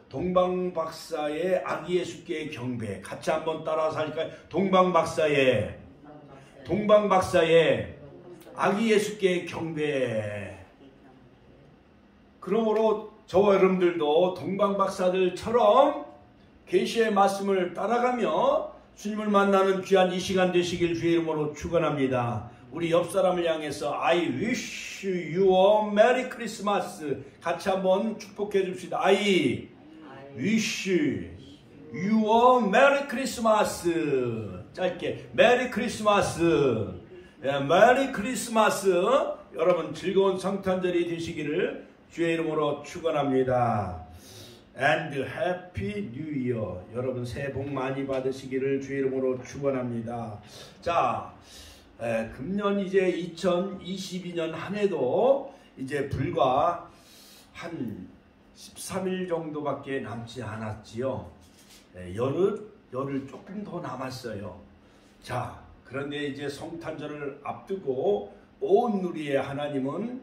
동방박사의 아기 예수께 경배. 같이 한번 따라서 할까요? 동방박사의 아기 예수께 경배. 그러므로 저와 여러분들도 동방박사들처럼 계시의 말씀을 따라가며 주님을 만나는 귀한 이 시간 되시길 주의 이름으로 축원합니다. 우리 옆 사람을 향해서 I wish you a Merry Christmas 같이 한번 축복해 줍시다. I wish you a Merry Christmas. 짧게 Merry Christmas. Merry Christmas. 여러분 즐거운 성탄절이 되시기를 주의 이름으로 축원합니다. And Happy New Year. 여러분 새해 복 많이 받으시기를 주의 이름으로 축원합니다. 자, 금년 이제 2022년 한 해도 이제 불과 한 13일 정도밖에 남지 않았지요. 열흘 조금 더 남았어요. 자, 그런데 이제 성탄절을 앞두고 온 누리의 하나님은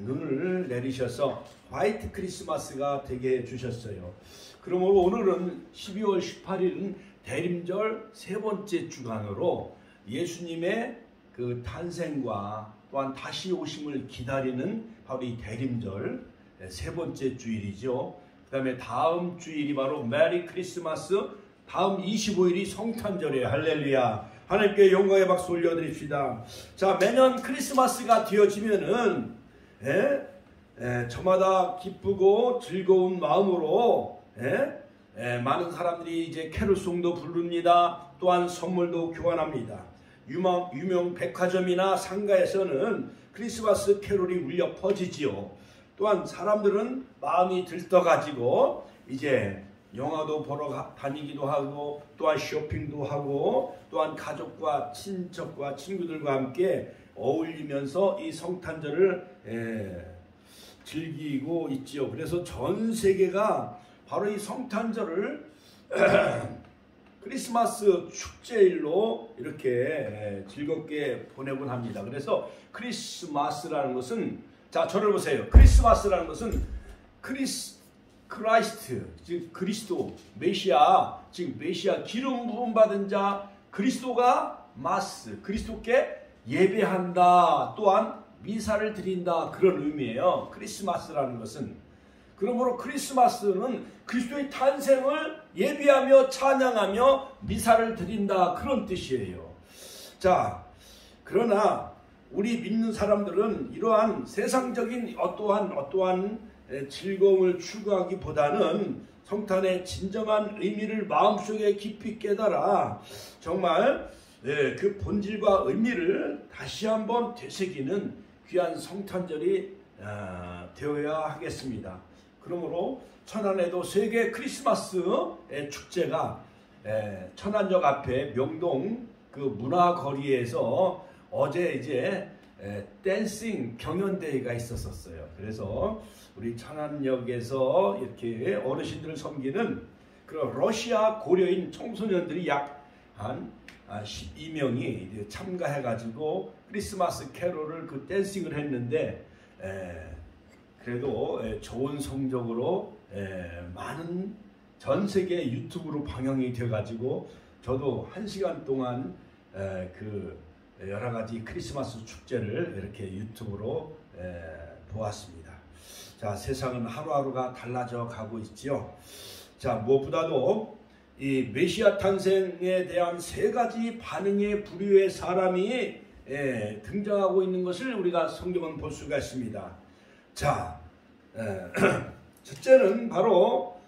눈을 내리셔서 화이트 크리스마스가 되게 해주셨어요. 그러므로 오늘은 12월 18일은 대림절 세 번째 주간으로 예수님의 그 탄생과 또한 다시 오심을 기다리는 바로 이 대림절 세 번째 주일이죠. 그 다음에 다음 주일이 바로 메리 크리스마스, 다음 25일이 성탄절이에요. 할렐루야. 하나님께 영광의 박수 올려드립시다. 자, 매년 크리스마스가 되어지면은 저마다 기쁘고 즐거운 마음으로 많은 사람들이 이제 캐롤송도 부릅니다. 또한 선물도 교환합니다. 유명 백화점이나 상가에서는 크리스마스 캐롤이 울려 퍼지지요. 또한 사람들은 마음이 들떠가지고 이제 영화도 보러 다니기도 하고 또한 쇼핑도 하고 또한 가족과 친척과 친구들과 함께 어울리면서 이 성탄절을 즐기고 있지요. 그래서 전 세계가 바로 이 성탄절을 크리스마스 축제일로 이렇게 즐겁게 보내곤 합니다. 그래서 크리스마스라는 것은, 자, 저를 보세요. 크리스마스라는 것은 크라이스트, 즉 그리스도, 메시아, 즉 메시아 기름 부음 받은 자, 그리스도가 마스, 그리스도께 예배한다, 또한 미사를 드린다, 그런 의미예요. 크리스마스라는 것은. 그러므로 크리스마스는 그리스도의 탄생을 예비하며 찬양하며 미사를 드린다, 그런 뜻이에요. 자, 그러나 우리 믿는 사람들은 이러한 세상적인 어떠한 즐거움을 추구하기보다는 성탄의 진정한 의미를 마음속에 깊이 깨달아 정말 그 본질과 의미를 다시 한번 되새기는 귀한 성탄절이 되어야 하겠습니다. 그러므로 천안에도 세계 크리스마스 축제가 천안역 앞에 명동 그 문화거리에서 어제 이제 댄싱 경연대회가 있었어요. 그래서 우리 천안역에서 이렇게 어르신들을 섬기는 그런 러시아 고려인 청소년들이 약 한 12명이 참가해가지고 크리스마스 캐롤을 그 댄싱을 했는데 그래도 좋은 성적으로 많은 전 세계 유튜브로 방영이 돼가지고 저도 1시간 동안 그 여러 가지 크리스마스 축제를 이렇게 유튜브로 보았습니다. 자, 세상은 하루하루가 달라져 가고 있지요. 자, 무엇보다도 이 메시아 탄생에 대한 세 가지 반응의 부류의 사람이 등장하고 있는 것을 우리가 성경은 볼 수가 있습니다. 자, 첫째는 바로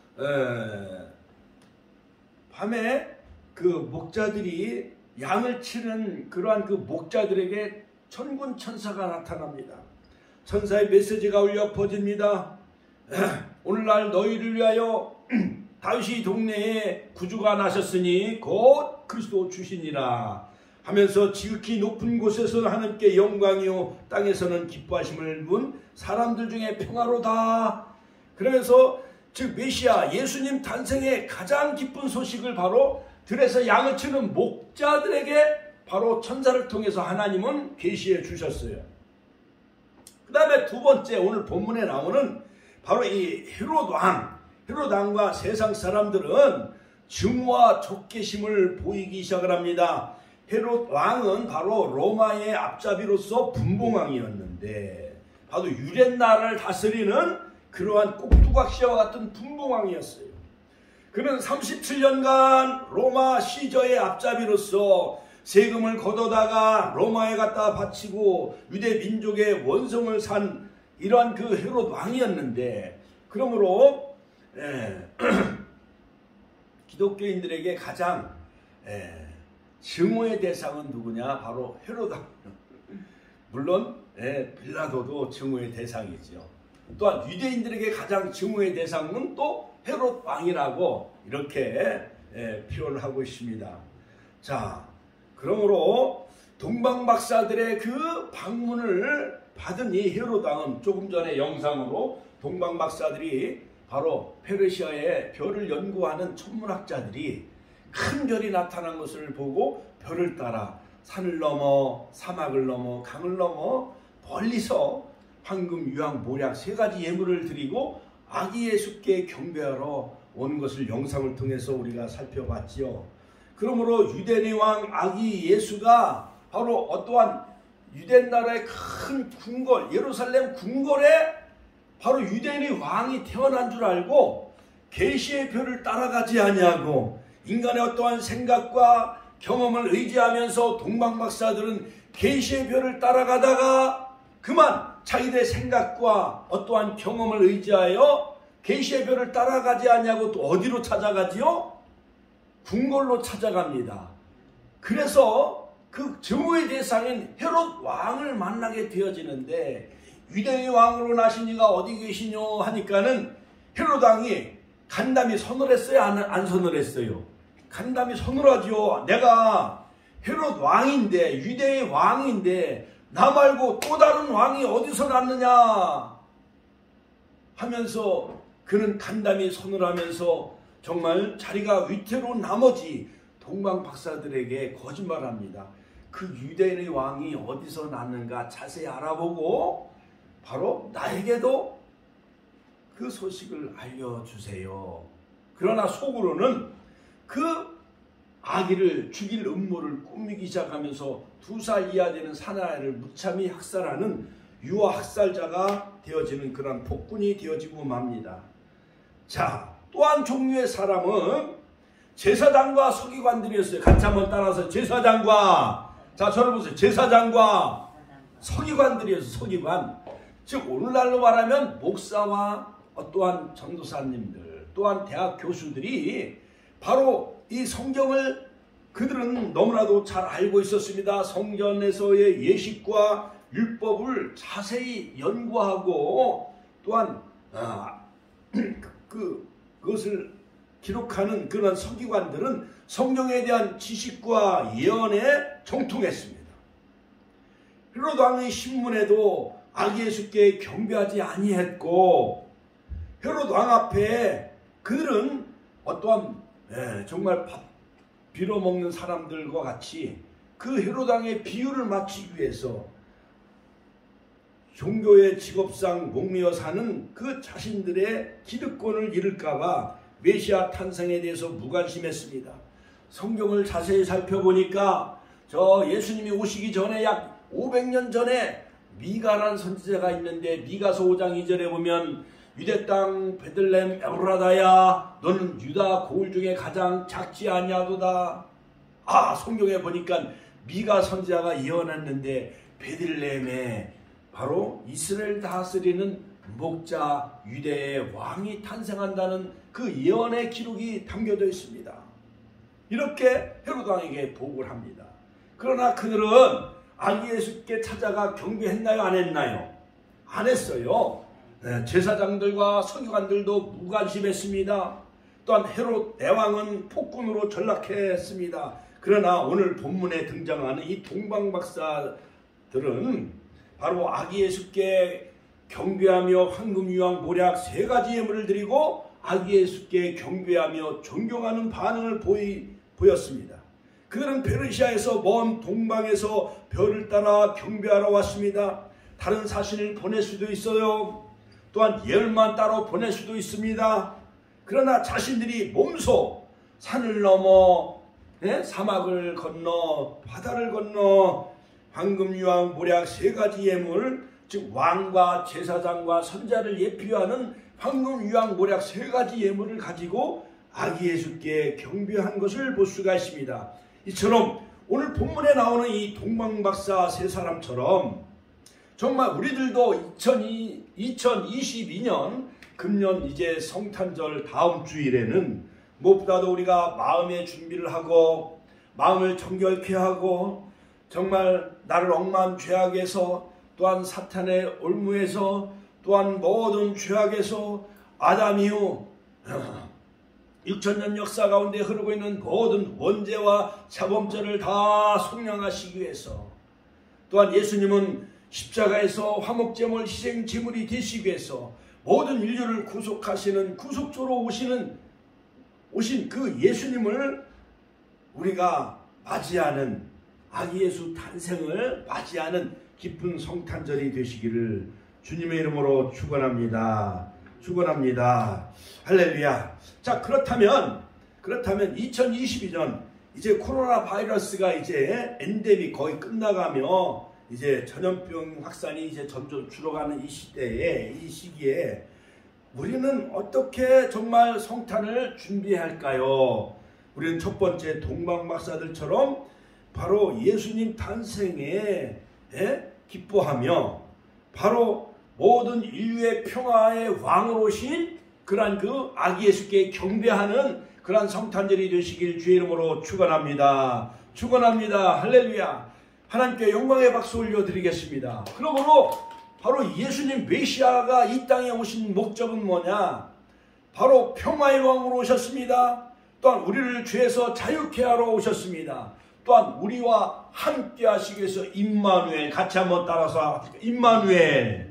밤에 그 목자들이 양을 치는 그러한 그 목자들에게 천군 천사가 나타납니다. 천사의 메시지가 울려 퍼집니다. 오늘날 너희를 위하여 다윗이 동네에 구주가 나셨으니 곧 그리스도 주시니라 하면서 지극히 높은 곳에서 하나님께 영광이요 땅에서는 기뻐하심을 분 사람들 중에 평화로다. 그러면서 즉 메시아 예수님 탄생의 가장 기쁜 소식을 바로 들에서 양을 치는 목자들에게 바로 천사를 통해서 하나님은 계시해 주셨어요. 그 다음에 두 번째 오늘 본문에 나오는 바로 이 헤로드 왕. 헤롯 왕과 세상 사람들은 증오와 적개심을 보이기 시작을 합니다. 헤롯 왕은 바로 로마의 앞잡이로서 분봉왕이었는데 바로 유대 나라를 다스리는 그러한 꼭두각시와 같은 분봉왕이었어요. 그는 37년간 로마 시저의 앞잡이로서 세금을 걷어다가 로마에 갖다 바치고 유대 민족의 원성을 산 이러한 그 헤롯 왕이었는데, 그러므로 기독교인들에게 가장 증오의 대상은 누구냐? 바로 헤롯 왕. 물론 빌라도도 증오의 대상이죠. 또한 유대인들에게 가장 증오의 대상은 또 헤롯 왕이라고 이렇게 표현하고 있습니다. 자, 그러므로 동방박사들의 그 방문을 받은 이 헤롯 왕은 조금 전에 영상으로 동방박사들이 바로 페르시아의 별을 연구하는 천문학자들이 큰 별이 나타난 것을 보고 별을 따라 산을 넘어 사막을 넘어 강을 넘어 멀리서 황금, 유황, 모략 세 가지 예물을 드리고 아기 예수께 경배하러 온 것을 영상을 통해서 우리가 살펴봤지요. 그러므로 유대인의 왕 아기 예수가 바로 어떠한 유대 나라의 큰 궁궐, 예루살렘 궁궐에 바로 유대인의 왕이 태어난 줄 알고 계시의 별을 따라가지 아니하고 인간의 어떠한 생각과 경험을 의지하면서 동방박사들은 계시의 별을 따라가다가 그만 자기들의 생각과 어떠한 경험을 의지하여 계시의 별을 따라가지 아니하고 또 어디로 찾아가지요? 궁궐로 찾아갑니다. 그래서 그 증오의 대상인 헤롯 왕을 만나게 되어지는데, 유대의 왕으로 나신 이가 어디 계시뇨 하니까는 헤롯 왕이 간담이 선을 했어요? 안 선을 했어요? 간담이 선을 하죠. 내가 헤롯 왕인데, 유대의 왕인데 나 말고 또 다른 왕이 어디서 났느냐 하면서 그는 간담이 선을 하면서 정말 자리가 위태로운 나머지 동방박사들에게 거짓말합니다. 그 유대인의 왕이 어디서 났는가 자세히 알아보고 바로 나에게도 그 소식을 알려주세요. 그러나 속으로는 그 아기를 죽일 음모를 꾸미기 시작하면서 2살 이하 되는 사내아이를 무참히 학살하는 유아 학살자가 되어지는 그런 폭군이 되어지고 맙니다. 자, 또한 종류의 사람은 제사장과 서기관들이었어요. 같이 한번 따라서 제사장과, 자 저를 보세요. 제사장과 서기관들이었어요. 서기관. 즉 오늘날로 말하면 목사와 또한 전도사님들, 또한 대학 교수들이 바로 이 성경을 그들은 너무나도 잘 알고 있었습니다. 성전에서의 예식과 율법을 자세히 연구하고 또한 그것을 기록하는 그런 서기관들은 성경에 대한 지식과 예언에 정통했습니다. 헤롯 왕의 신문에도 아기 예수께 경배하지 아니했고, 헤롯 왕 앞에 그들은 어떠한 정말 밥 빌어먹는 사람들과 같이 그 헤롯 왕의 비유를 맞추기 위해서 종교의 직업상 목매어 사는 그 자신들의 기득권을 잃을까봐 메시아 탄생에 대해서 무관심했습니다. 성경을 자세히 살펴보니까 저 예수님이 오시기 전에 약 500년 전에 미가라는 선지자가 있는데, 미가서 5장 2절에 보면 유대 땅 베들레헴 에브라다야 너는 유다 고을 중에 가장 작지 아니하도다. 성경에 보니까 미가 선지자가 예언했는데 베들레헴에 바로 이스라엘 다스리는 목자 유대의 왕이 탄생한다는 그 예언의 기록이 담겨져 있습니다. 이렇게 헤롯 왕에게 보고를 합니다. 그러나 그들은 아기 예수께 찾아가 경배했나요? 안 했나요? 안 했어요. 제사장들과 서기관들도 무관심했습니다. 또한 헤롯 대왕은 폭군으로 전락했습니다. 그러나 오늘 본문에 등장하는 이 동방박사들은 바로 아기 예수께 경배하며 황금, 유황, 모략 세 가지 예물을 드리고 아기 예수께 경배하며 존경하는 반응을 보였습니다. 그들은 페르시아에서 먼 동방에서 별을 따라 경배하러 왔습니다. 다른 사신을 보낼 수도 있어요. 또한 예언만 따로 보낼 수도 있습니다. 그러나 자신들이 몸소 산을 넘어 사막을 건너 바다를 건너 황금 유황 모략 세 가지 예물, 즉 왕과 제사장과 선자를 예표하는 황금 유황 모략 세 가지 예물을 가지고 아기 예수께 경배한 것을 볼 수가 있습니다. 이처럼 오늘 본문에 나오는 이 동방박사 세 사람처럼 정말 우리들도 2022년 금년 이제 성탄절 다음 주일에는 무엇보다도 우리가 마음의 준비를 하고 마음을 정결케 하고 정말 나를 억만 죄악에서 또한 사탄의 올무에서 또한 모든 죄악에서 아담 이후 6천년 역사 가운데 흐르고 있는 모든 원죄와 자범죄를 다 속량하시기 위해서 또한 예수님은 십자가에서 화목제물 희생제물이 되시기 위해서 모든 인류를 구속하시는 구속주로 오신 그 예수님을 우리가 맞이하는 아기 예수 탄생을 맞이하는 기쁜 성탄절이 되시기를 주님의 이름으로 축원합니다. 축원합니다. 할렐루야. 자, 그렇다면 2022년 이제 코로나 바이러스가 이제 엔데믹 거의 끝나가며 이제 전염병 확산이 이제 점점 줄어가는 이 시기에 우리는 어떻게 정말 성탄을 준비해야 할까요? 우리는 첫 번째 동방박사들처럼 바로 예수님 탄생에 기뻐하며 바로 모든 인류의 평화의 왕으로 오신 그러한 그 아기 예수께 경배하는 그러한 성탄절이 되시길 주의 이름으로 축원합니다. 축원합니다. 할렐루야. 하나님께 영광의 박수 올려드리겠습니다. 그러므로 바로 예수님 메시아가 이 땅에 오신 목적은 뭐냐? 바로 평화의 왕으로 오셨습니다. 또한 우리를 죄에서 자유케 하러 오셨습니다. 또한 우리와 함께 하시기 위해서 임마누엘, 같이 한번 따라서 임마누엘,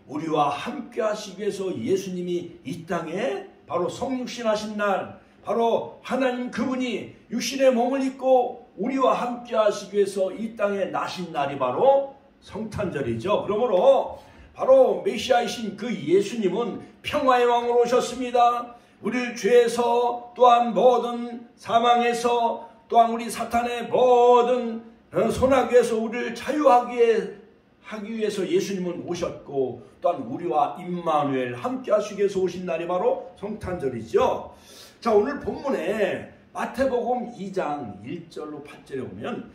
우리와 함께 하시기 위해서 예수님이 이 땅에 바로 성육신 하신 날, 바로 하나님 그분이 육신의 몸을 입고 우리와 함께 하시기 위해서 이 땅에 나신 날이 바로 성탄절이죠. 그러므로 바로 메시아이신 그 예수님은 평화의 왕으로 오셨습니다. 우리를 죄에서 또한 모든 사망에서 또한 우리 사탄의 모든 손아귀에서 우리를 자유하게 하기 위해서 예수님은 오셨고 또한 우리와 임마누엘 함께 하시기 위해서 오신 날이 바로 성탄절이죠. 자, 오늘 본문에 마태복음 2장 1절로 8절에 보면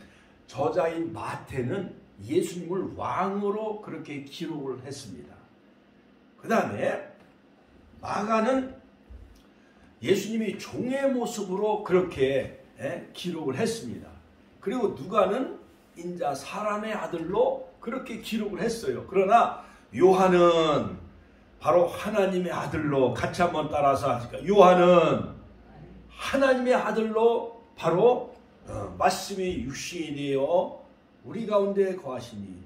저자인 마태는 예수님을 왕으로 그렇게 기록을 했습니다. 그 다음에 마가는 예수님이 종의 모습으로 그렇게 기록을 했습니다. 그리고 누가는 인자 사람의 아들로 그렇게 기록을 했어요. 그러나 요한은 바로 하나님의 아들로, 같이 한번 따라서 하실까요? 요한은 하나님의 아들로 바로 말씀이 육신이 되어 우리 가운데 거하시니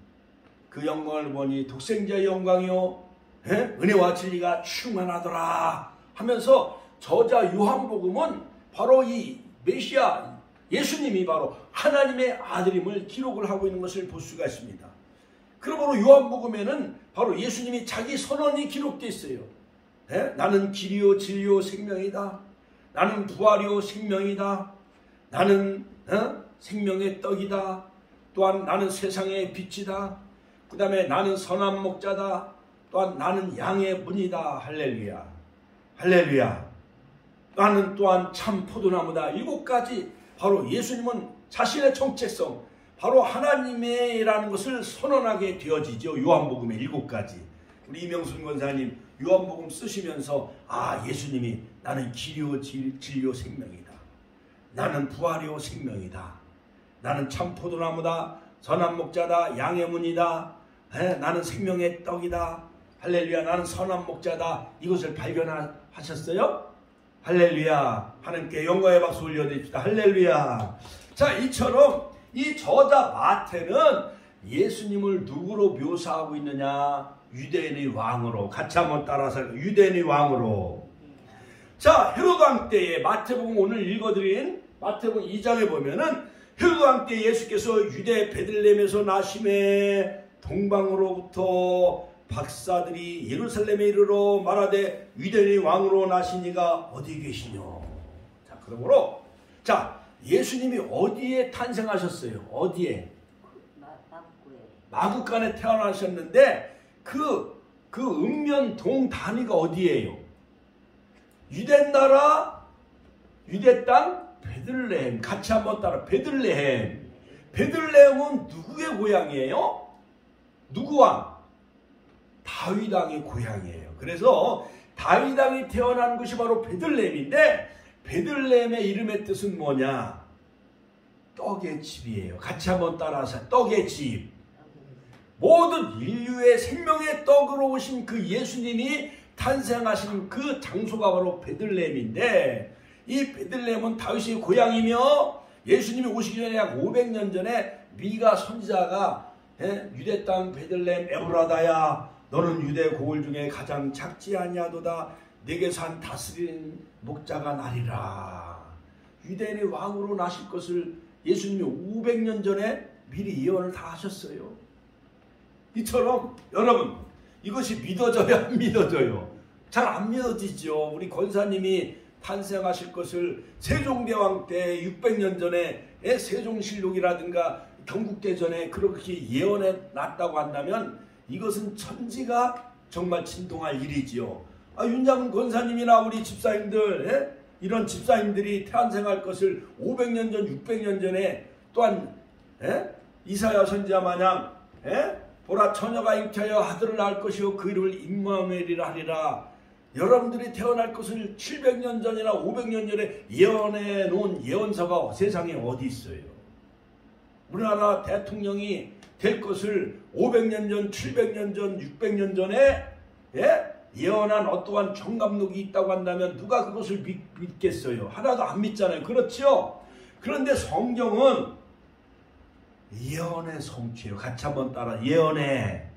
그 영광을 보니 독생자의 영광이요 은혜와 진리가 충만하더라 하면서 저자 요한복음은 바로 이 메시아 예수님이 바로 하나님의 아들임을 기록을 하고 있는 것을 볼 수가 있습니다. 그러므로 요한복음에는 바로 예수님이 자기 선언이 기록되어 있어요. 나는 길이요 진리요 생명이다. 나는 부활이요 생명이다. 나는 생명의 떡이다. 또한 나는 세상의 빛이다. 그 다음에 나는 선한 목자다. 또한 나는 양의 문이다. 할렐루야. 할렐루야. 나는 또한 참 포도나무다. 7가지 바로 예수님은 자신의 정체성, 바로 하나님이라는 것을 선언하게 되어지죠. 요한복음의 7가지. 우리 이명순 권사님 요한복음 쓰시면서 예수님이 나는 길이요 진리요 생명이다. 나는 부활이요 생명이다. 나는 참 포도나무다. 선한 목자다. 양의 문이다. 나는 생명의 떡이다. 할렐루야. 나는 선한 목자다. 이것을 발견하셨어요? 할렐루야. 하나님께 영광의 박수 올려드립시다. 할렐루야. 자, 이처럼 이 저자 마태는 예수님을 누구로 묘사하고 있느냐? 유대인의 왕으로. 같이 한번 따라서 유대인의 왕으로. 자, 헤로드 왕 때에 마태복음 오늘 읽어드린 마태복음 2장에 보면은 헤로드 왕 때 예수께서 유대 베들레헴에서 나심에 동방으로부터 박사들이 예루살렘에 이르러 말하되 유대인의 왕으로 나신 이가 어디 계시뇨? 자, 그러므로 자, 예수님이 어디에 탄생하셨어요? 어디에? 마구간에 태어나셨는데 그 읍면 단위가 어디예요? 유대 나라, 유대 땅, 베들레헴. 같이 한번 따라. 베들레헴. 베들레헴은 누구의 고향이에요? 누구 왕? 다윗 왕의 고향이에요. 그래서 다윗 왕이 태어난 곳이 바로 베들레헴인데, 베들레헴의 이름의 뜻은 뭐냐? 떡의 집이에요. 같이 한번 따라서. 떡의 집. 모든 인류의 생명의 떡으로 오신 그 예수님이 탄생하신 그 장소가 바로 베들레헴인데, 이 베들레헴은 다윗의 고향이며 예수님이 오시기 전에 약 500년 전에 미가 선지자가 유대 땅 베들레헴 에브라다야, 너는 유대 고을 중에 가장 작지 아니하도다. 내게서 한 다스리는 목자가 나리라. 유대인의 왕으로 나실 것을 예수님이 500년 전에 미리 예언을 다 하셨어요. 이처럼 여러분, 이것이 믿어져요, 안 믿어져요? 잘 안 믿어지죠. 우리 권사님이 탄생하실 것을 세종대왕 때 600년 전에 세종실록이라든가 경국대전에 그렇게 예언해 놨다고 한다면 이것은 천지가 정말 진동할 일이지요. 윤장훈 권사님이나 우리 집사님들, 이런 집사님들이 탄생할 것을 500년 전, 600년 전에 또한 이사야 선지자 마냥 보라 처녀가 잉태하여 아들을 낳을 것이요 그 이름을 임마누엘이라 하리라. 여러분들이 태어날 것을 700년 전이나 500년 전에 예언해 놓은 예언서가 세상에 어디 있어요? 우리나라 대통령이 될 것을 500년 전, 700년 전, 600년 전에 예언한 어떠한 정감록이 있다고 한다면 누가 그것을 믿겠어요? 하나도 안 믿잖아요. 그렇죠? 그런데 성경은 예언의 성취예요. 같이 한번 따라. 예언의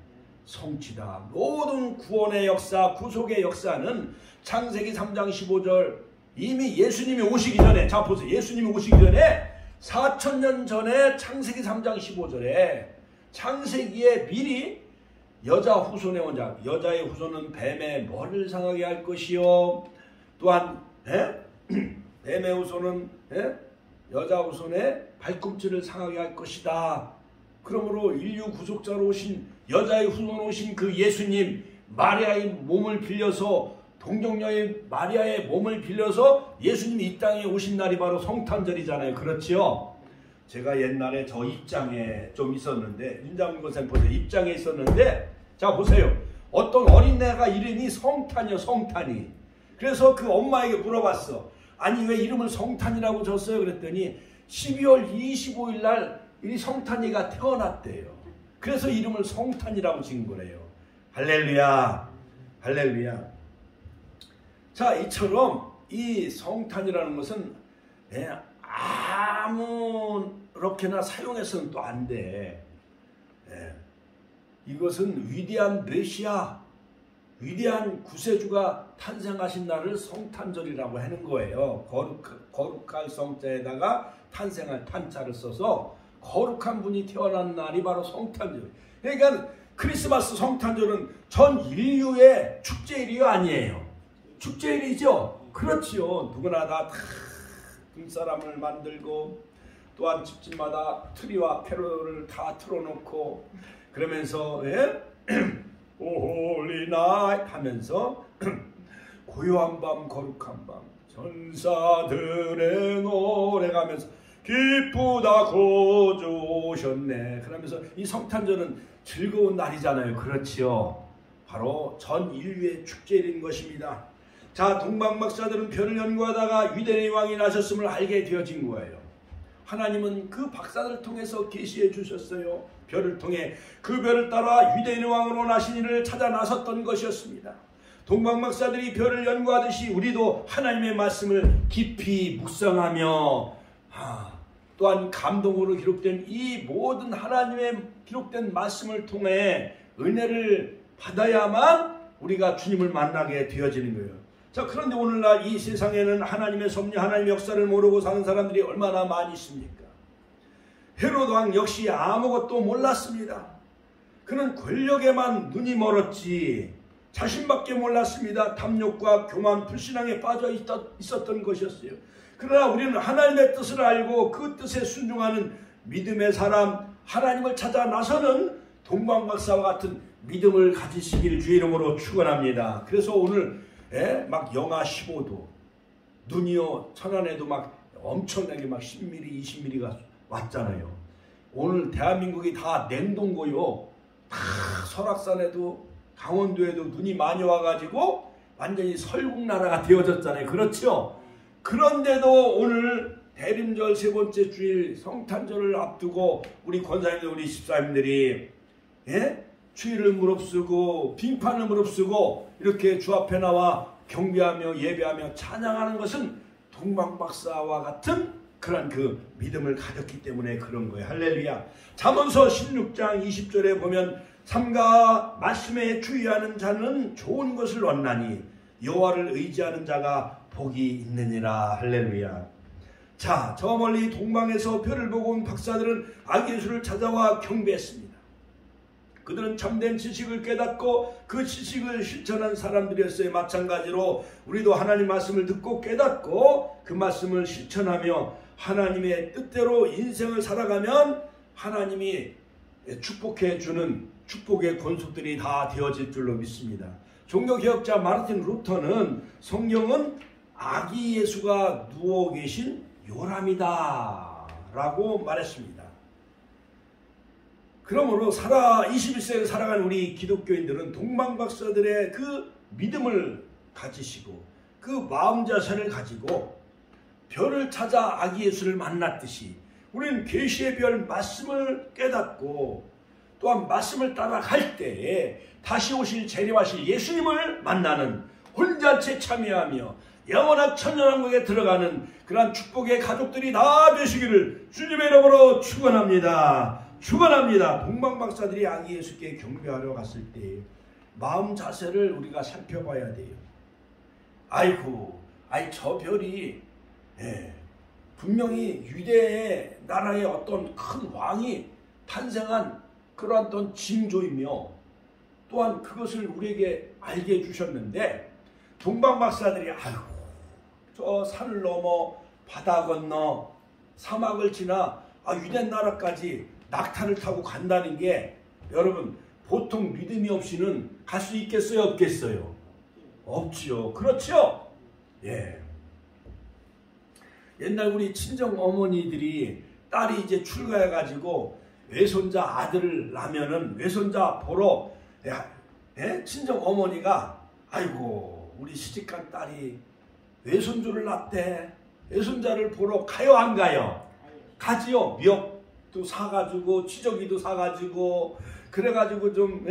성취다. 모든 구원의 역사, 구속의 역사는 창세기 3장 15절 이미 예수님이 오시기 전에, 자 보세요. 예수님이 오시기 전에 4000년 전에 창세기 3장 15절에 창세기에 미리 여자 후손의 원자, 여자의 후손은 뱀의 머리를 상하게 할 것이요, 또한 뱀의 후손은 여자 후손의 발꿈치를 상하게 할 것이다. 그러므로 인류 구속자로 오신 여자의 후손으로 오신 그 예수님, 마리아의 몸을 빌려서, 동정녀의 마리아의 몸을 빌려서 예수님이 이 땅에 오신 날이 바로 성탄절이잖아요. 그렇지요? 제가 옛날에 저 입장에 좀 있었는데, 윤장훈 권사님 보세요. 입장에 있었는데, 자 보세요. 어떤 어린애가 이름이 성탄이요, 성탄이. 그래서 그 엄마에게 물어봤어. 아니 왜 이름을 성탄이라고 줬어요? 그랬더니 12월 25일 날 이 성탄이가 태어났대요. 그래서 이름을 성탄이라고 지은 거래요. 할렐루야, 할렐루야. 자, 이처럼 이 성탄이라는 것은 아무렇게나 사용해서는 또 안 돼. 이것은 위대한 메시아, 위대한 구세주가 탄생하신 날을 성탄절이라고 하는 거예요. 거룩할 성자에다가 탄생할 탄자를 써서 거룩한 분이 태어난 날이 바로 성탄절. 그러니까 크리스마스 성탄절은 전 인류의 축제일이 아니에요. 축제일이죠. 그렇지요. 누구나 다 눈사람을 만들고 또한 집집마다 트리와 캐롤을 다 틀어놓고 그러면서 오 홀리 나잇 하면서 고요한 밤 거룩한 밤 전사들의 노래가면서 기쁘다 구주 오셨네. 그러면서 이 성탄절은 즐거운 날이잖아요. 그렇지요. 바로 전 인류의 축제인 것입니다. 자, 동방박사들은 별을 연구하다가 유대인의 왕이 나셨음을 알게 되어진 거예요. 하나님은 그 박사들을 통해서 계시해 주셨어요. 별을 통해 그 별을 따라 유대인의 왕으로 나신 이를 찾아 나섰던 것이었습니다. 동방박사들이 별을 연구하듯이 우리도 하나님의 말씀을 깊이 묵상하며 또한 감동으로 기록된 이 모든 하나님의 기록된 말씀을 통해 은혜를 받아야만 우리가 주님을 만나게 되어지는 거예요. 자, 그런데 오늘날 이 세상에는 하나님의 섭리, 하나님의 역사를 모르고 사는 사람들이 얼마나 많이 있습니까? 헤롯 왕 역시 아무것도 몰랐습니다. 그는 권력에만 눈이 멀었지 자신밖에 몰랐습니다. 탐욕과 교만, 불신앙에 빠져 있었던 것이었어요. 그러나 우리는 하나님의 뜻을 알고 그 뜻에 순종하는 믿음의 사람, 하나님을 찾아 나서는 동방박사와 같은 믿음을 가지시길 주의 이름으로 축원합니다. 그래서 오늘 막 영하 15도, 눈이요 천안에도 막 엄청나게 막 10mm, 20mm가 왔잖아요. 오늘 대한민국이 다 냉동고요. 다 설악산에도 강원도에도 눈이 많이 와가지고 완전히 설국나라가 되어졌잖아요. 그렇죠? 그런데도 오늘 대림절 세 번째 주일 성탄절을 앞두고 우리 권사님들, 우리 집사님들이 추위를 무릅쓰고 빙판을 무릅쓰고 이렇게 주 앞에 나와 경배하며 예배하며 찬양하는 것은 동방박사와 같은 그런 그 믿음을 가졌기 때문에 그런 거예요. 할렐루야. 잠언서 16장 20절에 보면 삼가 말씀에 주의하는 자는 좋은 것을 얻나니 여호와를 의지하는 자가 복이 있느니라. 할렐루야. 자, 저 멀리 동방에서 별을 보고 온 박사들은 아기 예수를 찾아와 경배했습니다. 그들은 참된 지식을 깨닫고 그 지식을 실천한 사람들이었어요. 마찬가지로 우리도 하나님 말씀을 듣고 깨닫고 그 말씀을 실천하며 하나님의 뜻대로 인생을 살아가면 하나님이 축복해 주는 축복의 권속들이 다 되어질 줄로 믿습니다. 종교개혁자 마르틴 루터는 성경은 아기 예수가 누워 계신 요람이다 라고 말했습니다. 그러므로 21세기를 살아가는 우리 기독교인들은 동방박사들의 그 믿음을 가지시고 그 마음 자세를 가지고 별을 찾아 아기 예수를 만났듯이 우리는 계시의 별 말씀을 깨닫고 또한 말씀을 따라갈 때에 다시 오실 재림하실 예수님을 만나는 혼잔치 참여하며 영원한 천년왕국에 들어가는 그러한 축복의 가족들이 다 되시기를 주님의 이름으로 축원합니다. 축원합니다. 동방박사들이 아기 예수께 경배하러 갔을 때 마음 자세를 우리가 살펴봐야 돼요. 저 별이 분명히 유대의 나라의 어떤 큰 왕이 탄생한 그러한 어떤 징조이며 또한 그것을 우리에게 알게 해주셨는데 동방박사들이 저 산을 넘어 바다 건너 사막을 지나 유대 나라까지 낙타를 타고 간다는 게 여러분 보통 믿음이 없이는 갈 수 있겠어요? 없겠어요? 없지요. 그렇죠? 예. 옛날 우리 친정 어머니들이 딸이 이제 출가해가지고 외손자 아들을 낳으면은 외손자 보러 친정 어머니가 우리 시집간 딸이 외손주를 낳대. 외손자를 보러 가요 안 가요? 가지요. 미역도 사가지고 치저귀도 사가지고 그래가지고 좀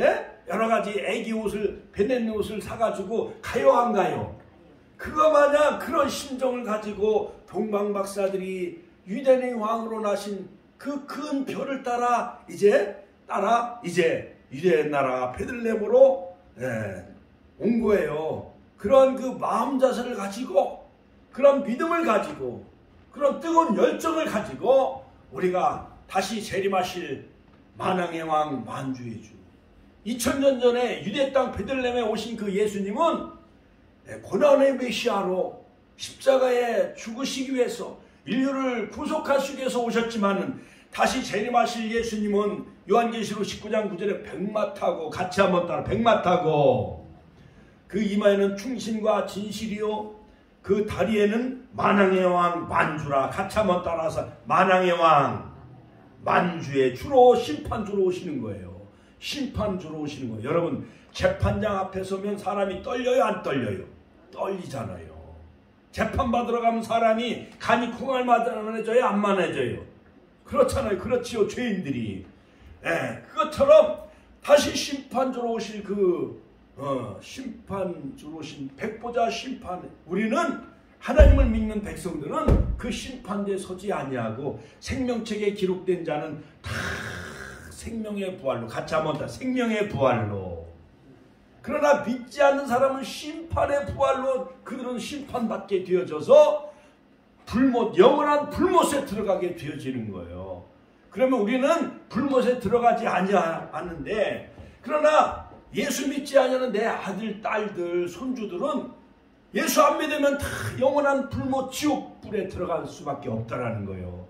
여러가지 애기 옷을 배냇는 옷을 사가지고 가요 안 가요? 그거 마냥 그런 심정을 가지고 동방박사들이 유대인의 왕으로 나신 그 큰 별을 따라 이제 유대 나라 베들레헴으로 온 거예요. 그런 그 마음 자세를 가지고 그런 믿음을 가지고 그런 뜨거운 열정을 가지고 우리가 다시 재림하실 만왕의 왕 만주의 주 2000년 전에 유대 땅 베들레헴에 오신 그 예수님은 고난의 메시아로 십자가에 죽으시기 위해서 인류를 구속하시기 위해서 오셨지만은 다시 재림하실 예수님은 요한계시록 19장 9절에 백마 타고 같이 한번 따라 백마 타고 그 이마에는 충신과 진실이요 그 다리에는 만왕의 왕 만주라 같이 한번 따라서 만왕의 왕 만주의 주로 심판주로 오시는 거예요. 심판주로 오시는 거예요. 여러분 재판장 앞에 서면 사람이 떨려요 안 떨려요? 떨리잖아요. 재판받으러 가면 사람이 간이 콩알 만해져요 안 만해져요? 그렇잖아요. 그렇지요. 죄인들이 그것처럼 다시 심판주로 오실 심판주로 오신 백보자 심판 우리는 하나님을 믿는 백성들은 그 심판대에 서지 아니하고 생명책에 기록된 자는 다 생명의 부활로 같이 한번 다 생명의 부활로 그러나 믿지 않는 사람은 심판의 부활로 그들은 심판받게 되어져서 영원한 불못에 들어가게 되어지는 거예요. 그러면 우리는 불못에 들어가지 않는데, 그러나 예수 믿지 않는 내 아들, 딸들, 손주들은 예수 안 믿으면 다 영원한 불못 지옥 불에 들어갈 수밖에 없다라는 거예요.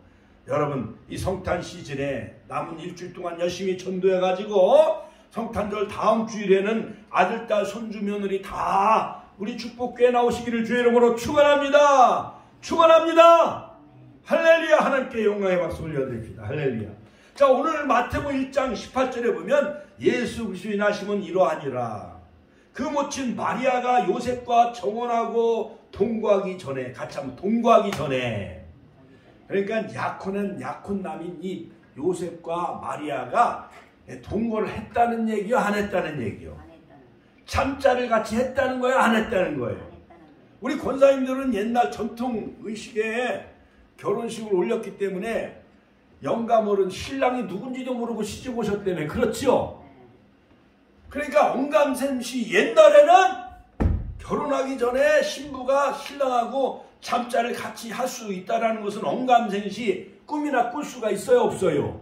여러분, 이 성탄 시즌에 남은 일주일 동안 열심히 전도해가지고 성탄절 다음 주일에는 아들, 딸, 손주, 며느리 다 우리 축복교회 나오시기를 주의 이름으로 축원합니다. 축원합니다. 할렐루야. 하나님께 영광의 박수 올려드립니다. 할렐루야. 자, 오늘 마태복음 1장 18절에 보면 예수 그리스도의 나심은 이러하니라. 그 모친 마리아가 요셉과 정혼하고 동거하기 전에, 같이 한번 동거하기 전에, 그러니까 약혼 남인 이 요셉과 마리아가 동거를 했다는 얘기요, 안 했다는 얘기요? 참자를 같이 했다는 거예요, 안 했다는 거예요? 우리 권사님들은 옛날 전통 의식에 결혼식을 올렸기 때문에 영감어른 신랑이 누군지도 모르고 시집 오셨다며, 그렇지요? 그러니까 언감생시 옛날에는 결혼하기 전에 신부가 신랑하고 잠자를 같이 할 수 있다는 것은 언감생시 꿈이나 꿀 수가 있어요, 없어요?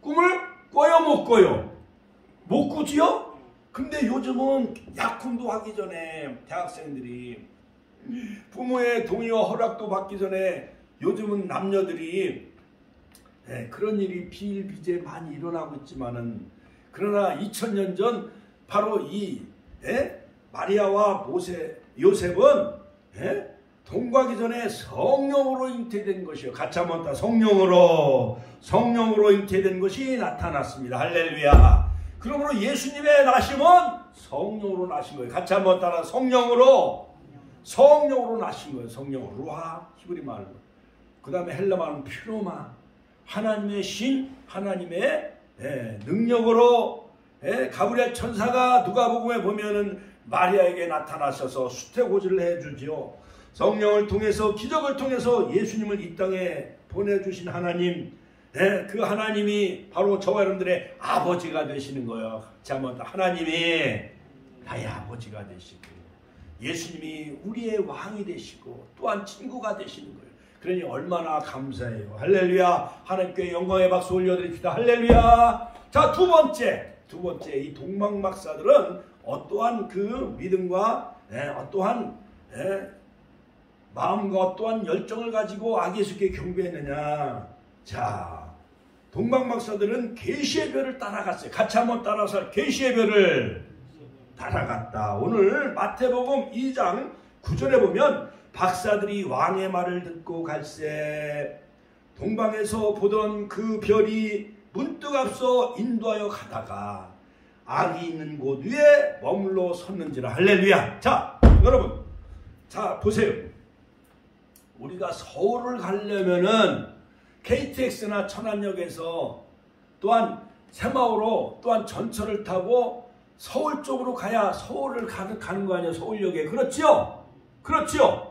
꿈을 꿔요, 못 꿔요? 못 꾸지요? 근데 요즘은 약혼도 하기 전에 대학생들이 부모의 동의와 허락도 받기 전에 요즘은 남녀들이 그런 일이 비일비재 많이 일어나고 있지만은, 그러나 2000년 전 바로 이 마리아와 요셉은 동거하기 전에 성령으로 잉태된 것이요. 같이 한번 다 성령으로 잉태된 것이 나타났습니다. 할렐루야. 그러므로 예수님의 나심은 성령으로 나신 거예요. 같이 한번 따라 성령으로 나신 거예요. 성령으로 루하 히브리 말로. 그 다음에 헬라 말은 퓨노마, 하나님의 신, 하나님의 능력으로 가브리엘 천사가 누가복음에 보면은 마리아에게 나타나셔서 수태고지를 해주지요. 성령을 통해서, 기적을 통해서 예수님을 이 땅에 보내주신 하나님, 그 하나님이 바로 저와 여러분들의 아버지가 되시는 거예요. 자, 한번 하나님이 나의 아버지가 되시고 예수님이 우리의 왕이 되시고 또한 친구가 되시는 거예요. 그러니 얼마나 감사해요. 할렐루야. 하나님께 영광의 박수 올려드립시다. 할렐루야. 자, 두 번째 이 동방박사들은 어떠한 그 믿음과 어떠한 마음과 어떠한 열정을 가지고 아기 예수께 경배했느냐. 자, 동방박사들은 계시의 별을 따라갔어요. 같이 한번 따라서 계시의 별을 따라갔다. 오늘 마태복음 2장 9절에 보면 박사들이 왕의 말을 듣고 갈새 동방에서 보던 그 별이 문득 앞서 인도하여 가다가 악이 있는 곳 위에 머물러 섰는지라. 할렐루야. 자, 여러분, 자 보세요. 우리가 서울을 가려면은 KTX나 천안역에서 또한 새마을로 또한 전철을 타고 서울 쪽으로 가야 서울을 가는 거 아니에요? 서울역에. 그렇지요? 그렇지요?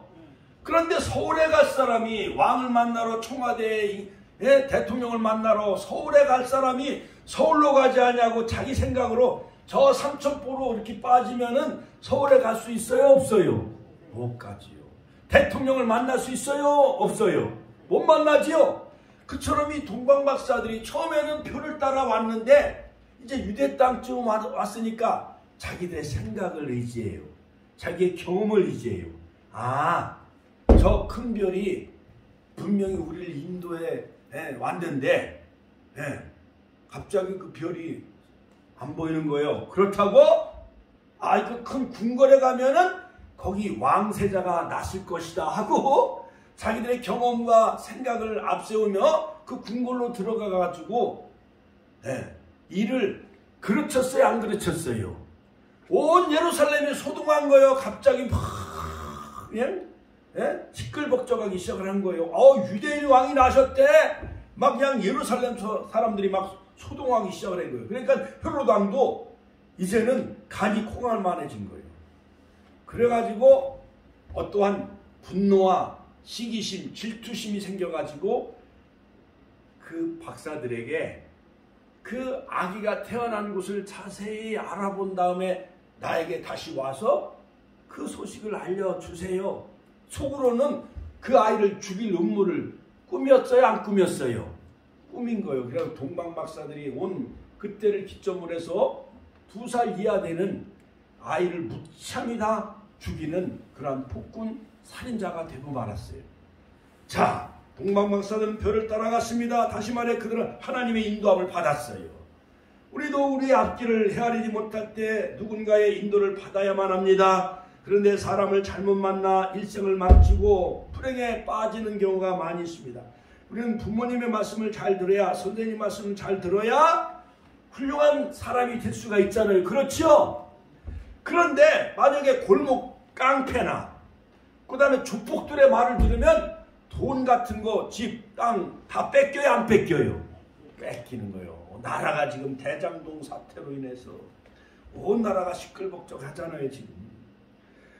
그런데 서울에 갈 사람이 왕을 만나러, 청와대 대통령을 만나러 서울에 갈 사람이 서울로 가지 않냐고 자기 생각으로 저 삼천포로 이렇게 빠지면은 서울에 갈 수 있어요, 없어요? 못 가지요. 대통령을 만날 수 있어요, 없어요? 못 만나지요. 그처럼 이 동방박사들이 처음에는 표를 따라 왔는데 이제 유대 땅쯤 왔으니까 자기들의 생각을 의지해요. 자기의 경험을 의지해요. 아, 저 큰 별이 분명히 우리를 인도에 왔는데 갑자기 그 별이 안 보이는 거예요. 그렇다고 그 큰 궁궐에 가면은 거기 왕세자가 났을 것이다 하고 자기들의 경험과 생각을 앞세우며 그 궁궐로 들어가 가지고 일을 그르쳤어요, 안 그르쳤어요? 온 예루살렘이 소동한 거예요. 갑자기 막 시끌벅적하기 시작을 한 거예요. 유대인 왕이 나셨대. 막 그냥 예루살렘 사람들이 막 소동하기 시작을 한 거예요. 그러니까 헤롯 왕도 이제는 간이 콩알 만해진 거예요. 그래가지고 어떠한 분노와 시기심, 질투심이 생겨가지고 그 박사들에게 그 아기가 태어난 곳을 자세히 알아본 다음에 나에게 다시 와서 그 소식을 알려주세요. 속으로는 그 아이를 죽일 음모를 꾸몄어요, 안 꾸몄어요? 꿈인 거예요. 그래서 동방박사들이 온 그때를 기점으로 해서 2살 이하 되는 아이를 무참히 다 죽이는 그러한 폭군 살인자가 되고 말았어요. 자, 동방박사들은 별을 따라갔습니다. 다시 말해 그들은 하나님의 인도함을 받았어요. 우리도 우리의 앞길을 헤아리지 못할 때 누군가의 인도를 받아야만 합니다. 그런데 사람을 잘못 만나 일생을 망치고 불행에 빠지는 경우가 많이 있습니다. 우리는 부모님의 말씀을 잘 들어야, 선생님 말씀을 잘 들어야 훌륭한 사람이 될 수가 있잖아요. 그렇죠? 그런데 만약에 골목 깡패나 그 다음에 조폭들의 말을 들으면 돈 같은 거, 집, 땅 다 뺏겨요, 안 뺏겨요? 뺏기는 거예요. 나라가 지금 대장동 사태로 인해서 온 나라가 시끌벅적하잖아요. 지금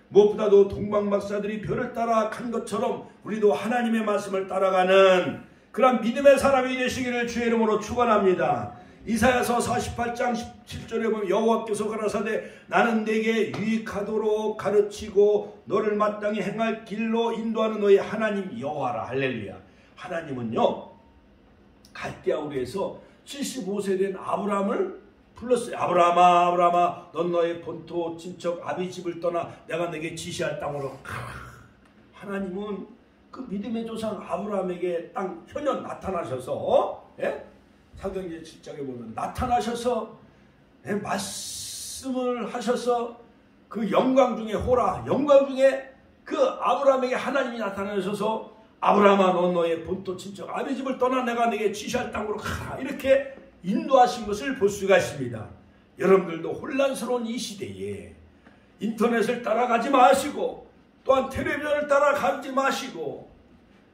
무엇보다도 동방박사들이 별을 따라 간 것처럼 우리도 하나님의 말씀을 따라가는 그런 믿음의 사람이 되시기를 주의 이름으로 축원합니다. 이사야서 48장 17절에 보면 여호와께서 가라사대 나는 네게 유익하도록 가르치고 너를 마땅히 행할 길로 인도하는 너의 하나님 여호와라. 할렐루야. 하나님은요 갈대아 우르에서 75세 된 아브라함을 불렀어요. 아브라함아 아브라함아 넌 너의 본토 친척 아비 집을 떠나 내가 내게 지시할 땅으로 가라. 하나님은 그 믿음의 조상 아브라함에게 땅 현현 나타나셔서 사도행전 7장에 보면 나타나셔서 말씀을 하셔서 그 영광 중에 호라 영광 중에 그 아브라함에게 하나님이 나타나셔서 아브라함아 넌 너의 본토 친척 아비 집을 떠나 내가 내게 지시할 땅으로 가라 이렇게 인도하신 것을 볼 수가 있습니다. 여러분들도 혼란스러운 이 시대에 인터넷을 따라가지 마시고 또한 텔레비전을 따라가지 마시고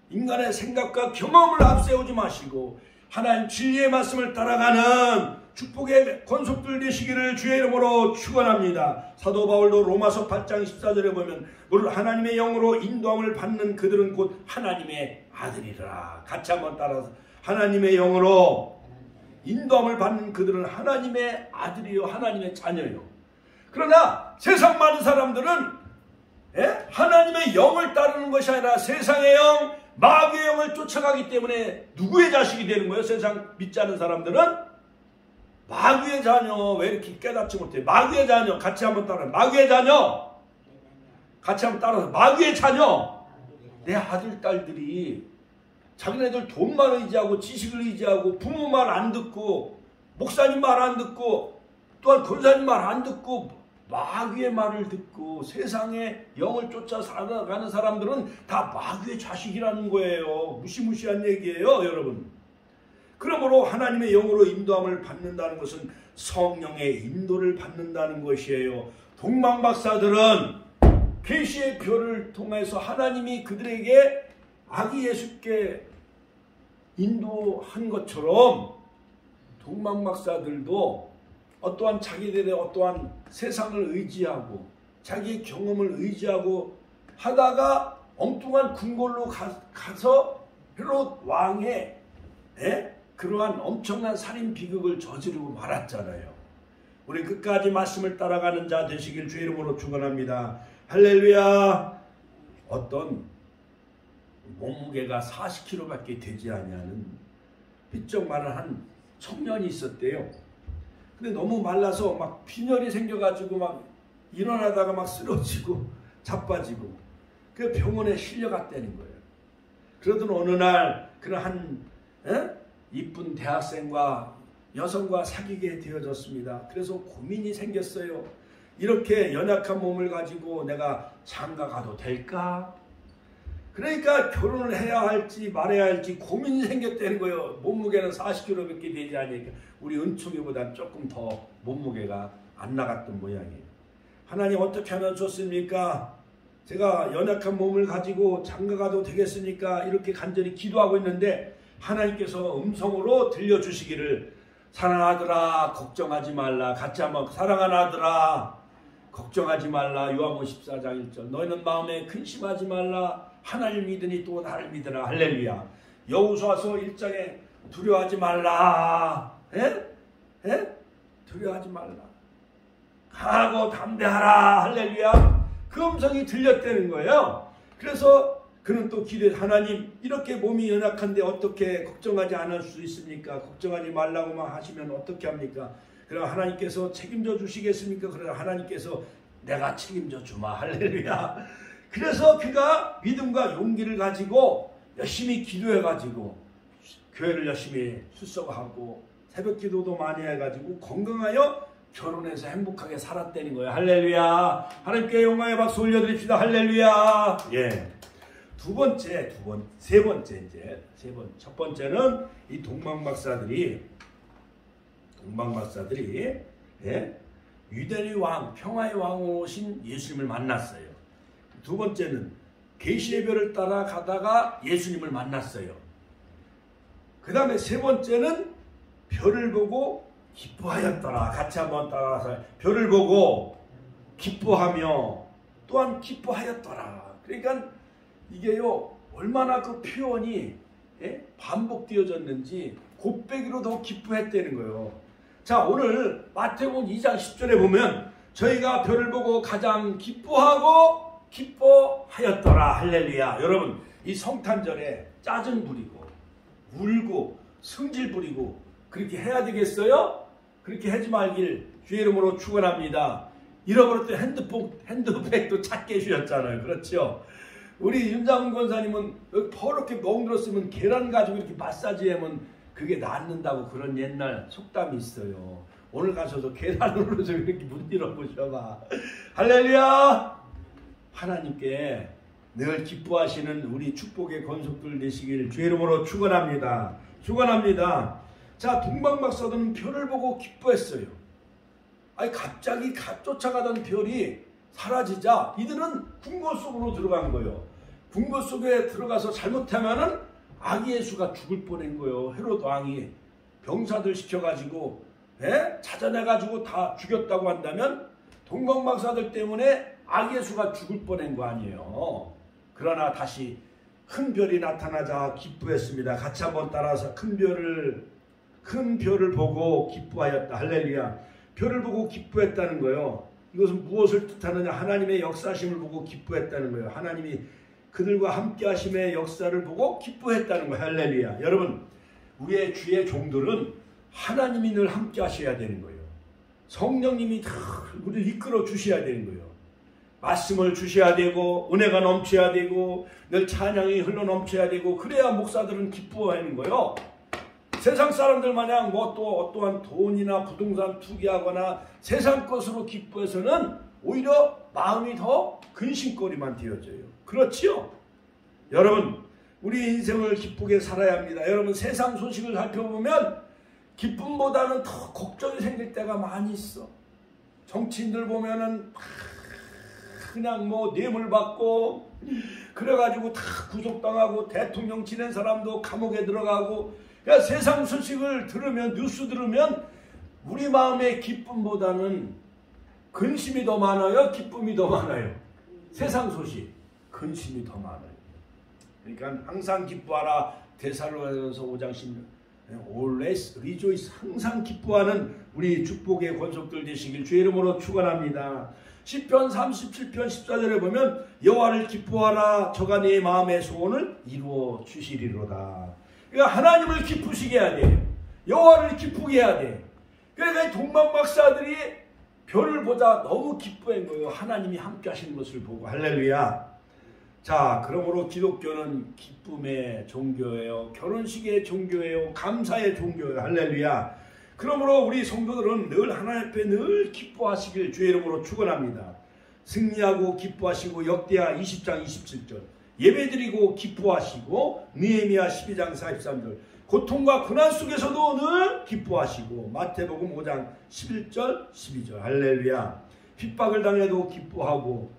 인간의 생각과 경험을 앞세우지 마시고 하나님 진리의 말씀을 따라가는 축복의 권속들 되시기를 주의 이름으로 축원합니다. 사도 바울도 로마서 8장 14절에 보면 물론 하나님의 영으로 인도함을 받는 그들은 곧 하나님의 아들이라. 같이 한번 따라서 하나님의 영으로 인도함을 받는 그들은 하나님의 아들이요 하나님의 자녀요. 그러나 세상 많은 사람들은 하나님의 영을 따르는 것이 아니라 세상의 영 마귀의 영을 쫓아가기 때문에 누구의 자식이 되는 거예요? 세상 믿지 않는 사람들은 마귀의 자녀. 왜 이렇게 깨닫지 못해? 마귀의 자녀. 같이 한번 따라서 마귀의 자녀. 같이 한번 따라서 마귀의 자녀. 내 아들 딸들이 자기네들 돈만 의지하고 지식을 의지하고 부모 말 안 듣고 목사님 말 안 듣고 또한 권사님 말 안 듣고 마귀의 말을 듣고 세상의 영을 쫓아 살아가는 사람들은 다 마귀의 자식이라는 거예요. 무시무시한 얘기예요, 여러분. 그러므로 하나님의 영으로 인도함을 받는다는 것은 성령의 인도를 받는다는 것이에요. 동방박사들은 계시의 별을 통해서 하나님이 그들에게 아기 예수께 인도한 것처럼 동방박사들도 어떠한 자기들의 어떠한 세상을 의지하고 자기의 경험을 의지하고 하다가 엉뚱한 궁궐로 가서 헤롯 왕의 그러한 엄청난 살인 비극을 저지르고 말았잖아요. 우리 끝까지 말씀을 따라가는 자 되시길 주의 이름으로 축원합니다. 할렐루야. 어떤 몸무게가 40kg밖에 되지 않냐는 삐쩍 마른 한 청년이 있었대요. 근데 너무 말라서 막 빈혈이 생겨가지고 막 일어나다가 막 쓰러지고 자빠지고 그 병원에 실려갔다는 거예요. 그러던 어느 날 그런 한 이쁜 대학생과 여성과 사귀게 되어졌습니다. 그래서 고민이 생겼어요. 이렇게 연약한 몸을 가지고 내가 장가 가도 될까? 그러니까 결혼을 해야 할지 말아야 할지 고민이 생겼다는 거예요. 몸무게는 40kg밖에 되지 않으니까 우리 은총이보다 조금 더 몸무게가 안 나갔던 모양이에요. 하나님 어떻게 하면 좋습니까? 제가 연약한 몸을 가지고 장가가도 되겠습니까? 이렇게 간절히 기도하고 있는데 하나님께서 음성으로 들려주시기를 사랑하더라 걱정하지 말라. 같이 한번 사랑하는 아들아 걱정하지 말라. 요한복음 14장 1절 너희는 마음에 근심하지 말라. 하나님 믿으니 또 나를 믿으라. 할렐루야. 여호수아서 1장에 두려워하지 말라. 두려워하지 말라. 강하고 담대하라. 할렐루야. 그 음성이 들렸다는 거예요. 그래서 그는 또 기도해 하나님 이렇게 몸이 연약한데 어떻게 걱정하지 않을 수 있습니까? 걱정하지 말라고만 하시면 어떻게 합니까? 그럼 하나님께서 책임져 주시겠습니까? 그러나 하나님께서 내가 책임져 주마. 할렐루야. 그래서 그가 믿음과 용기를 가지고 열심히 기도해 가지고 교회를 열심히 출석하고 새벽 기도도 많이 해가지고 건강하여 결혼해서 행복하게 살았다는 거예요. 할렐루야. 하나님께 영광의 박수 올려드립시다. 할렐루야. 예. 첫 번째는 이 동방박사들이 예, 유대의 왕, 평화의 왕으로 오신 예수님을 만났어요. 두 번째는 계시의 별을 따라 가다가 예수님을 만났어요. 그 다음에 세 번째는 별을 보고 기뻐하였더라. 같이 한번 따라서 별을 보고 기뻐하며 또한 기뻐하였더라. 그러니까 이게요 얼마나 그 표현이 반복되어졌는지 곱배기로 더 기뻐했다는 거예요. 자, 오늘 마태복음 2장 10절에 보면 저희가 별을 보고 가장 기뻐하고 기뻐하였더라. 할렐루야. 여러분 이 성탄절에 짜증 부리고 울고 성질 부리고 그렇게 해야 되겠어요? 그렇게 하지 말길 주의 이름으로 축원합니다. 잃어버렸던 핸드백도 찾게 해주셨잖아요. 그렇죠? 우리 윤장훈 권사님은 여기 퍼렇게 멍들었으면 계란 가지고 이렇게 마사지하면 그게 낫는다고 그런 옛날 속담이 있어요. 오늘 가셔서 계란으로 좀 이렇게 문질러 보셔봐. 할렐루야! 하나님께 늘 기뻐하시는 우리 축복의 권속들 되시길 주의 이름으로 축원합니다. 축원합니다. 자, 동방박사들은 별을 보고 기뻐했어요. 아니 갑자기 쫓아가던 별이 사라지자 이들은 궁궐 속으로 들어간 거예요. 궁궐 속에 들어가서 잘못하면은 아기 예수가 죽을 뻔한 거예요. 헤롯 왕이 병사들 시켜가지고 찾아내가지고 다 죽였다고 한다면 동방박사들 때문에 아기 예수가 죽을 뻔한 거 아니에요. 그러나 다시 큰 별이 나타나자 기뻐했습니다. 같이 한번 따라서 큰 별을 보고 기뻐하였다. 할렐루야. 별을 보고 기뻐했다는 거예요. 이것은 무엇을 뜻하느냐? 하나님의 역사심을 보고 기뻐했다는 거예요. 하나님이 그들과 함께 하심의 역사를 보고 기뻐했다는 거예요. 할렐루야. 여러분, 우리의 주의 종들은 하나님이 늘 함께 하셔야 되는 거예요. 성령님이 다 우리를 이끌어 주셔야 되는 거예요. 말씀을 주셔야 되고 은혜가 넘쳐야 되고 늘 찬양이 흘러 넘쳐야 되고 그래야 목사들은 기뻐하는 거예요. 세상 사람들 마냥 뭐 또 어떠한 돈이나 부동산 투기하거나 세상 것으로 기뻐해서는 오히려 마음이 더 근심거리만 되어져요. 그렇지요? 여러분, 우리 인생을 기쁘게 살아야 합니다. 여러분, 세상 소식을 살펴보면 기쁨보다는 더 걱정이 생길 때가 많이 있어. 정치인들 보면은 그냥 뭐 뇌물 받고 그래가지고 다 구속당하고 대통령 지낸 사람도 감옥에 들어가고 그러니까 세상 소식을 들으면 뉴스 들으면 우리 마음의 기쁨보다는 근심이 더 많아요? 기쁨이 더 많아요? 세상 소식 근심이 더 많아요. 그러니까 항상 기뻐하라. 데살로니가서 5장 16 Always rejoice. 항상 기뻐하는 우리 축복의 권속들 되시길 주의 이름으로 축원합니다. 시편 37편 14절에 보면 여호와를 기뻐하라. 저가 네 마음의 소원을 이루어 주시리로다. 그러니까 하나님을 기쁘시게 해야 돼요. 여호와를 기쁘게 해야 돼. 그러니까 동방박사들이 별을 보자 너무 기뻐한 거예요. 하나님이 함께 하시는 것을 보고. 할렐루야. 자, 그러므로 기독교는 기쁨의 종교예요. 결혼식의 종교예요. 감사의 종교예요. 할렐루야. 그러므로 우리 성도들은 늘 하나님 앞에 늘 기뻐하시길 주의 이름으로 축원합니다. 승리하고 기뻐하시고 역대하 20장 27절 예배드리고 기뻐하시고 느헤미야 12장 43절 고통과 고난 속에서도 늘 기뻐하시고 마태복음 5장 11절 12절 할렐루야. 핍박을 당해도 기뻐하고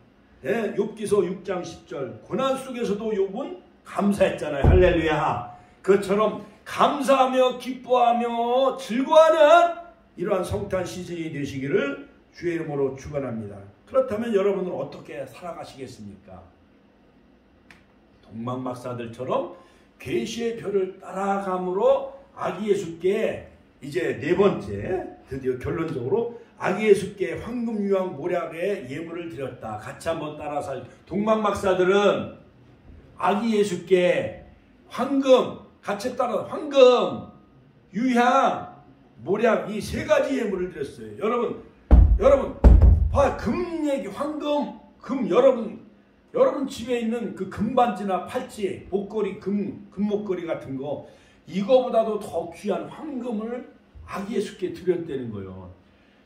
욥기서 6장 10절 고난 속에서도 욥은 감사했잖아요. 할렐루야. 그처럼 감사하며 기뻐하며 즐거워하는 이러한 성탄 시즌이 되시기를 주의 이름으로 축원합니다. 그렇다면 여러분은 어떻게 살아가시겠습니까? 동방박사들처럼 계시의 별을 따라감으로 아기 예수께 이제 네 번째 드디어 결론적으로 아기 예수께 황금 유황 모략의 예물을 드렸다. 같이 한번 따라서 동방박사들은 아기 예수께 황금, 같이 따라 황금, 유향, 모략 이 세 가지 예물을 드렸어요. 여러분 봐, 금 얘기, 황금, 금, 여러분 집에 있는 그 금반지나 팔찌, 목걸이, 금 목걸이 같은 거, 이거보다도 더 귀한 황금을 아기 예수께 드렸다는 거예요.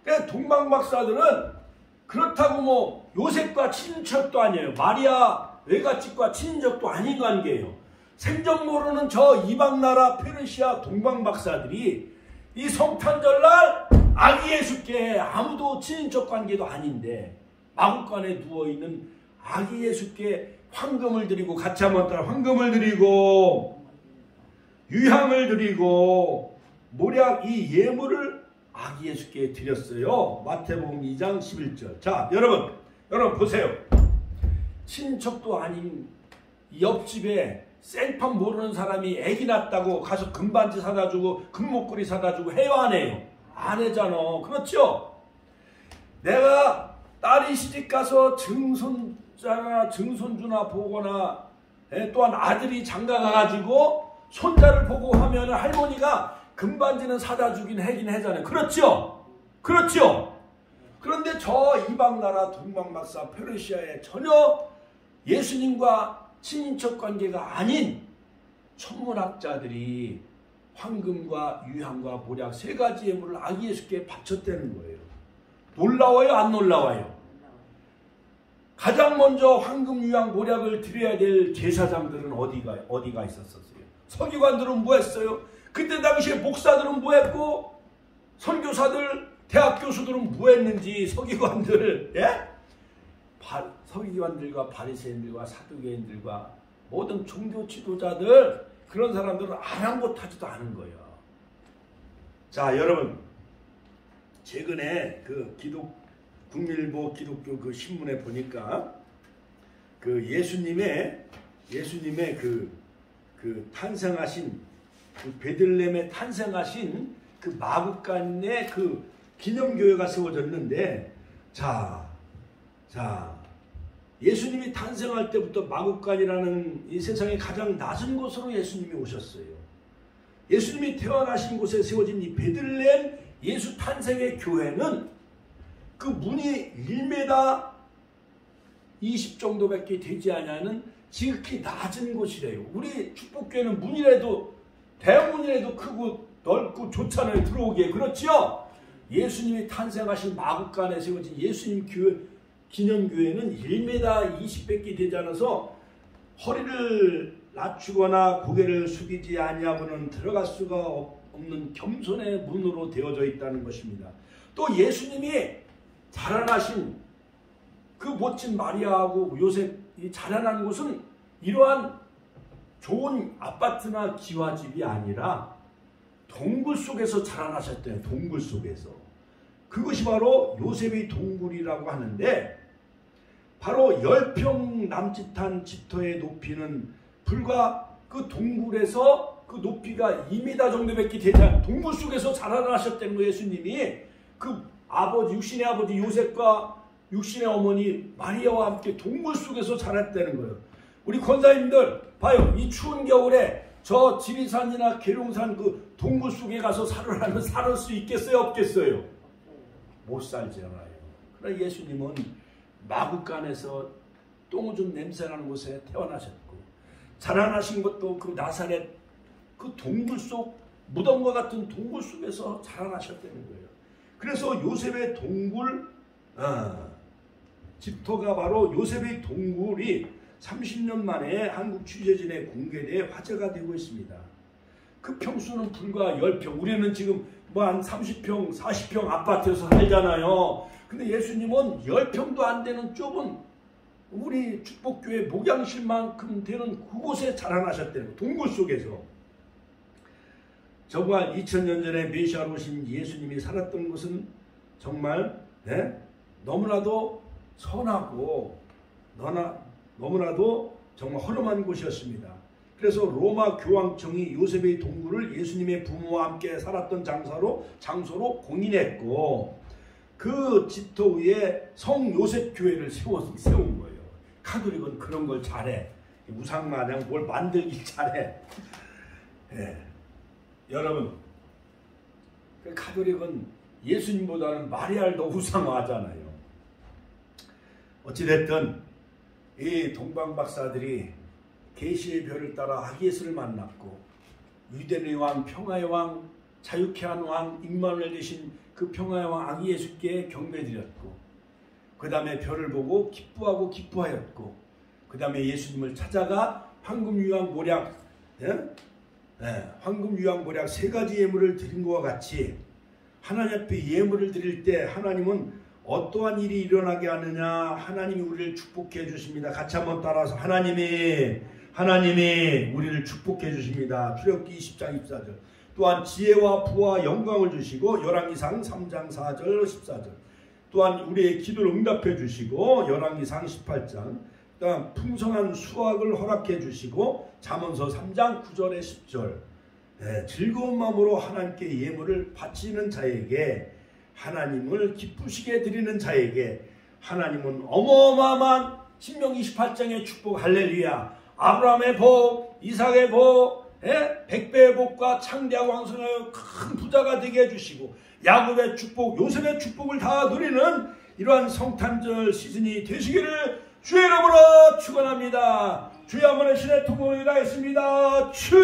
그러니까 동방박사들은 그렇다고 뭐 요셉과 친인척도 아니에요. 마리아 외갓집과 친인척도 아닌 관계예요. 생전 모르는 저 이방나라 페르시아 동방박사들이 이 성탄절날 아기 예수께 아무도 친인척 관계도 아닌데 마구간에 누워있는 아기 예수께 황금을 드리고, 같이 한번 따라, 황금을 드리고 유향을 드리고 모략 이 예물을 아기 예수께 드렸어요. 마태복음 2장 11절. 자, 여러분 보세요. 친척도 아닌 옆집에 생판 모르는 사람이 애기 낳았다고 가서 금반지 사다 주고 금목걸이 사다 주고 해요, 안 해요? 안 해잖아. 그렇죠? 내가 딸이 시집가서 증손주나 보거나, 또한 아들이 장가 가가지고 손자를 보고 하면 할머니가 금반지는 사다 주긴 하긴 하잖아요. 그렇죠? 그런데 저 이방나라 동방박사 페르시아에 전혀 예수님과 친인척 관계가 아닌 천문학자들이 황금과 유향과 모략 세 가지 예물을 아기 예수께 바쳤다는 거예요. 놀라워요, 안 놀라워요? 가장 먼저 황금, 유향, 모략을 드려야 될 제사장들은 어디가 있었어요? 서기관들은 뭐 했어요? 그때 당시에 목사들은 뭐 했고, 선교사들, 대학 교수들은 뭐 했는지, 서기관들, 서기관들과 바리새인들과 사두개인들과 모든 종교 지도자들, 그런 사람들은 아랑곳하지도 않은 거예요. 자, 여러분, 최근에 그 국민일보 기독교 그 신문에 보니까 그 예수님의 그 탄생하신, 그 베들레헴에 탄생하신 그 마구간에 그 기념교회가 세워졌는데, 자, 예수님이 탄생할 때부터 마구간이라는 이 세상의 가장 낮은 곳으로 예수님이 오셨어요. 예수님이 태어나신 곳에 세워진 이 베들레헴 예수 탄생의 교회는 그 문이 1m 20 정도밖에 되지 않냐는 지극히 낮은 곳이래요. 우리 축복교회는 문이라도, 대문이라도 크고 넓고 좋잖아요, 들어오기에. 그렇죠? 예수님이 탄생하신 마구간에 세워진 예수님 교회, 기념교회는 1m 20밖에 되지 않아서 허리를 낮추거나 고개를 숙이지 아니하고는 들어갈 수가 없는 겸손의 문으로 되어져 있다는 것입니다. 또 예수님이 자라나신 그 멋진 마리아하고 요셉이 자라난 곳은 이러한 좋은 아파트나 기와집이 아니라 동굴 속에서 자라나셨대요. 동굴 속에서. 그것이 바로 요셉의 동굴이라고 하는데, 바로 10평 남짓한 집터의 높이는 불과 그 동굴에서 그 높이가 2m 정도밖에 되지 않은 동굴 속에서 자라나셨다는 거예요. 예수님이 그 아버지, 육신의 아버지 요셉과 육신의 어머니 마리아와 함께 동굴 속에서 자랐다는 거예요. 우리 권사님들 봐요. 이 추운 겨울에 저 지리산이나 계룡산 그 동굴 속에 가서 살 수 있겠어요, 없겠어요? 못 살잖아요. 그러나 예수님은 마구간에서 똥오줌 냄새나는 곳에 태어나셨고, 자라나신 것도 그 나사렛 그 동굴 속, 무덤과 같은 동굴 속에서 자라나셨다는 거예요. 그래서 요셉의 동굴, 집터가 바로 요셉의 동굴이 30년 만에 한국 취재진에 공개돼 화제가 되고 있습니다. 그 평수는 불과 10평. 우리는 지금 뭐 한 30평, 40평 아파트에서 살잖아요. 근데 예수님은 10평도 안 되는 좁은 우리 축복교회 목양실만큼 되는 그곳에 자라나셨다는 거예요. 동굴 속에서. 정말 2000년 전에 메시아로 오신 예수님이 살았던 곳은 정말 너무나도 선하고 너무나도 정말 허름한 곳이었습니다. 그래서 로마 교황청이 요셉의 동굴을 예수님의 부모와 함께 살았던 장소로 공인했고, 그 집터 위에 성 요셉 교회를 세운 거예요. 카톨릭은 그런 걸 잘해. 우상 마냥 뭘 만들기 잘해. 예. 여러분, 그 가톨릭은 예수님보다는 마리아를 더 우상화하잖아요. 어찌됐든 이 동방 박사들이 계시의 별을 따라 아기 예수를 만났고 유대인의 왕, 평화의 왕, 자유케 한 왕, 임마누엘 되신 그 평화의 왕 아기 예수께 경배드렸고, 그 다음에 별을 보고 기뻐하고 기뻐하였고, 그 다음에 예수님을 찾아가 황금유황보약, 황금유황보약 3가지 예물을 드린 것과 같이 하나님 앞에 예물을 드릴 때 하나님은 어떠한 일이 일어나게 하느냐? 하나님이 우리를 축복해 주십니다. 같이 한번 따라서 하나님이 우리를 축복해 주십니다. 출애굽기 20장 24절. 또한 지혜와 부와 영광을 주시고 열왕기상 3장 4절 14절. 또한 우리의 기도를 응답해 주시고 열왕기상 18장. 또한 풍성한 수확을 허락해 주시고 잠언서 3장 9절에 10절. 즐거운 마음으로 하나님께 예물을 바치는 자에게, 하나님을 기쁘시게 드리는 자에게 하나님은 어마어마한 신명기 28장의 축복, 할렐루야, 아브라함의 복, 이삭의 복, 100배의 복과 창대하고 왕성하여 큰 부자가 되게 해주시고 야곱의 축복, 요셉의 축복을 다 누리는 이러한 성탄절 시즌이 되시기를 주의 이름으로 축원합니다. 주의 아버지 신의 통곡을 하겠습니다. 주여.